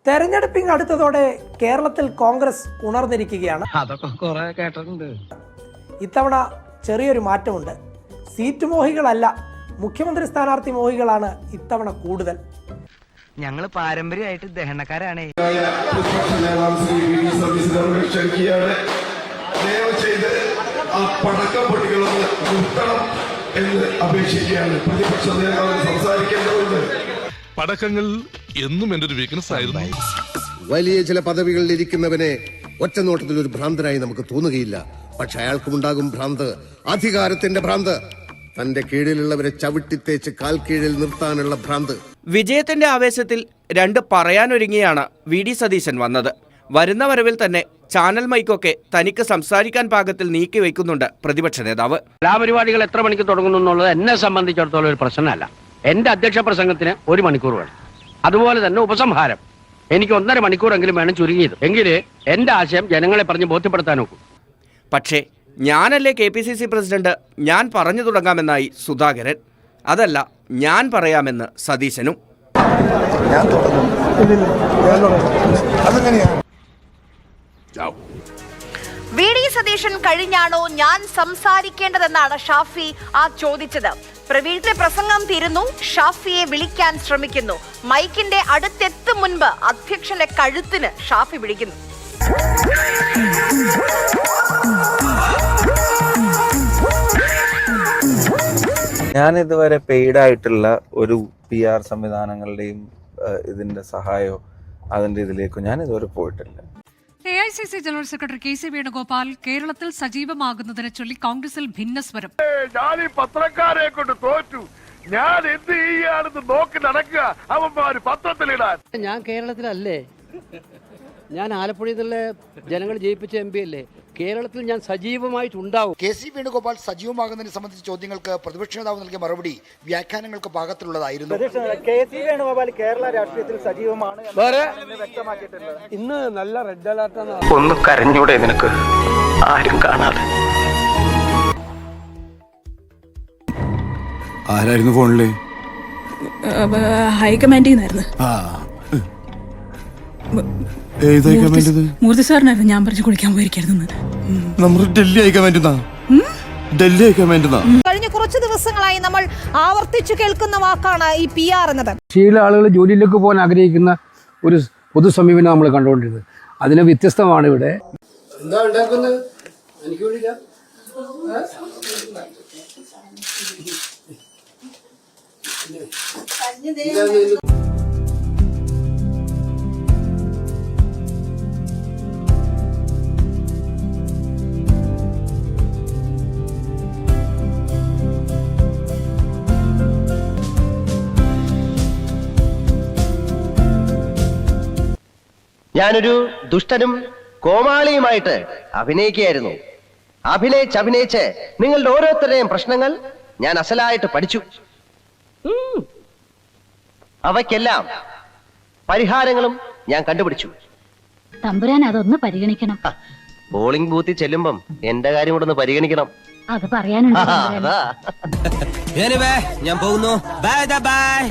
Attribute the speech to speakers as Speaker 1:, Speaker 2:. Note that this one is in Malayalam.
Speaker 1: തെരഞ്ഞെടുപ്പിംഗ് അടുത്തതോടെ കേരളത്തിൽ കോൺഗ്രസ് ഉണർന്നിരിക്കുകയാണ്.
Speaker 2: അതൊക്കെ കുറെ കേട്ടിട്ടുണ്ട്.
Speaker 1: ഇത്തവണ ചെറിയൊരു മാറ്റമുണ്ട്. സീറ്റ് മോഹികളല്ല, മുഖ്യമന്ത്രി സ്ഥാനാർത്ഥി മോഹികളാണ് ഇത്തവണ കൂടുതൽ.
Speaker 2: ഞങ്ങള് പാരമ്പര്യമായിട്ട് ദഹനക്കാരാണ്.
Speaker 3: പടക്കങ്ങൾ എന്നും എൻ്റെ ഒരു വീക്ക്നെസ് ആയിരുന്നു.
Speaker 4: വലിയ ചില പദവികളിൽ ഇരിക്കുന്നവനെ ഒറ്റ നോട്ടത്തിൽ ഒരു ഭ്രാന്തനായി നമുക്ക് തോന്നുകയില്ല. പക്ഷെ അയാൾക്കുമുണ്ടാകും ഭ്രാന്ത്, അധികാരത്തിന്റെ ഭ്രാന്ത്, തന്റെ കീഴിലുള്ളവരെ ചവിട്ടിത്തേച്ച് കാൽ കീഴിൽ നിർത്താനുള്ള ഭ്രാന്ത്.
Speaker 5: വിജയത്തിന്റെ ആവേശത്തിൽ രണ്ട് പറയാനൊരുങ്ങിയാണ് VD സതീശൻ വന്നത്. വരുന്ന വരവിൽ തന്നെ ചാനൽ മൈക്കൊക്കെ തനിക്ക് സംസാരിക്കാൻ പാകത്തിൽ നീക്കി വയ്ക്കുന്നുണ്ട് പ്രതിപക്ഷ നേതാവ്.
Speaker 6: കലാപരിപാടികൾ എത്ര മണിക്ക് തുടങ്ങുന്നു എന്നുള്ളത് എന്നെ സംബന്ധിച്ചിടത്തോളം ഒരു പ്രശ്നമല്ല. എന്റെ അധ്യക്ഷ പ്രസംഗത്തിന് 1 മണിക്കൂർ വേണം. അതുപോലെ തന്നെ ഉപസംഹാരം എനിക്ക് 1.5 മണിക്കൂറെങ്കിലും വേണം ചുരുങ്ങിയത്. എങ്കിലേ എന്റെ ആശയം ജനങ്ങളെ പറഞ്ഞ് ബോധ്യപ്പെടുത്താൻ നോക്കൂ.
Speaker 5: പക്ഷേ ഞാനല്ലേ KPCC പ്രസിഡന്റ്, ഞാൻ പറഞ്ഞു തുടങ്ങാമെന്നായി സുധാകരൻ. അതല്ല, ഞാൻ പറയാമെന്ന് സതീശനും.
Speaker 7: VD സതീശൻ കഴിഞ്ഞാണോ ഞാൻ സംസാരിക്കേണ്ടതെന്നാണ് ഷാഫി ചോദിച്ചത്. പ്രവീണിന്റെ പ്രസംഗം തീരുന്നു, ഷാഫിയെ വിളിക്കാൻ ശ്രമിക്കുന്നു. മൈക്കിന്റെ അടുത്തെത്തും മുൻപ് അധ്യക്ഷന്റെ കഴുത്തിന് ഷാഫി പിടിക്കുന്നു.
Speaker 8: ഞാൻ ഇതുവരെ പെയ്ഡായിട്ടുള്ള ഒരു PR സംവിധാനങ്ങളുടെയും ഇതിന്റെ സഹായമോ അതിന്റെ ഇതിലേക്കോ ഞാൻ ഇതുവരെ പോയിട്ടില്ല.
Speaker 9: AICC general secretary KC Venugopal കേരളത്തിൽ സജീവമാകുന്നതിനെ ചൊല്ലി കോൺഗ്രസിൽ ഭിന്നസ്വരം.
Speaker 3: ഞാൻ ഈ പത്രക്കാരെ കൊണ്ട് തോറ്റു, ഞാൻ എന്ത് ചെയ്യാണെന്ന് നോക്കി നടക്കുക, അവന്മാര് പത്രത്തിലിടാൻ.
Speaker 6: ഞാൻ കേരളത്തിലല്ലേ, ഞാൻ ആലപ്പുഴയിൽ നിന്നുള്ള ജനങ്ങൾ ജയിപ്പിച്ച MP അല്ലേ. കേരളത്തിൽ ഞാൻ സജീവമായിട്ടുണ്ടാവും.
Speaker 10: KC വേണുഗോപാൽ സജീവമാകുന്നതിനെ സംബന്ധിച്ച ചോദ്യങ്ങൾക്ക് പ്രതിപക്ഷ നേതാവ് നൽകിയ മറുപടി വ്യാഖ്യാനങ്ങൾക്ക് പാകത്തിലുള്ളതായിരുന്നു.
Speaker 1: KC വേണുഗോപാൽ കേരള രാഷ്ട്രീയത്തിൽ സജീവമാണ്
Speaker 6: ഇന്ന് നല്ല റെഡ് അലർട്ടാണ്.
Speaker 2: ഒന്ന് കരഞ്ഞൂടെ നിനക്ക്, ആരും കാണാതെ.
Speaker 4: ആരായിരുന്നു ഫോണില്?
Speaker 9: ഹൈക്കമാൻഡിൽ നിന്നായിരുന്നു. മൂർത്തി സാറിനായിരുന്നു ഞാൻ പറഞ്ഞു കുളിക്കാൻ പോയിരിക്കുന്നു.
Speaker 7: കഴിഞ്ഞ കുറച്ച് ദിവസങ്ങളായി നമ്മൾ ആവർത്തിച്ചു കേൾക്കുന്ന വാക്കാണ് ഈ PR എന്നത്.
Speaker 6: ചില ആളുകൾ ജോലിയിലേക്ക് പോകാൻ ആഗ്രഹിക്കുന്ന ഒരു പൊതു സമീപനം നമ്മൾ കണ്ടുകൊണ്ടിരുന്നത്. അതിന് വ്യത്യസ്തമാണ് ഇവിടെ. എന്താ ഉണ്ടാക്കുന്നത്?
Speaker 2: ഞാനൊരു ദുഷ്ടനും കോമാളിയുമായിട്ട് അഭിനയിക്കുകയായിരുന്നു. അഭിനയിച്ച് നിങ്ങളുടെ ഓരോരുത്തരുടെയും പ്രശ്നങ്ങൾ ഞാൻ അസലായിട്ട് പഠിച്ചു. അവയ്ക്കെല്ലാം പരിഹാരങ്ങളും ഞാൻ കണ്ടുപിടിച്ചു.
Speaker 9: തമ്പുരാൻ അതൊന്ന് പരിഗണിക്കണം.
Speaker 2: പോളിംഗ് ബൂത്തിൽ ചെല്ലുമ്പം എന്റെ കാര്യം കൂടെ ഒന്ന് പരിഗണിക്കണം.
Speaker 9: അത് പറയാനുണ്ട്.
Speaker 2: ഞാൻ പോകുന്നു. Bye bye.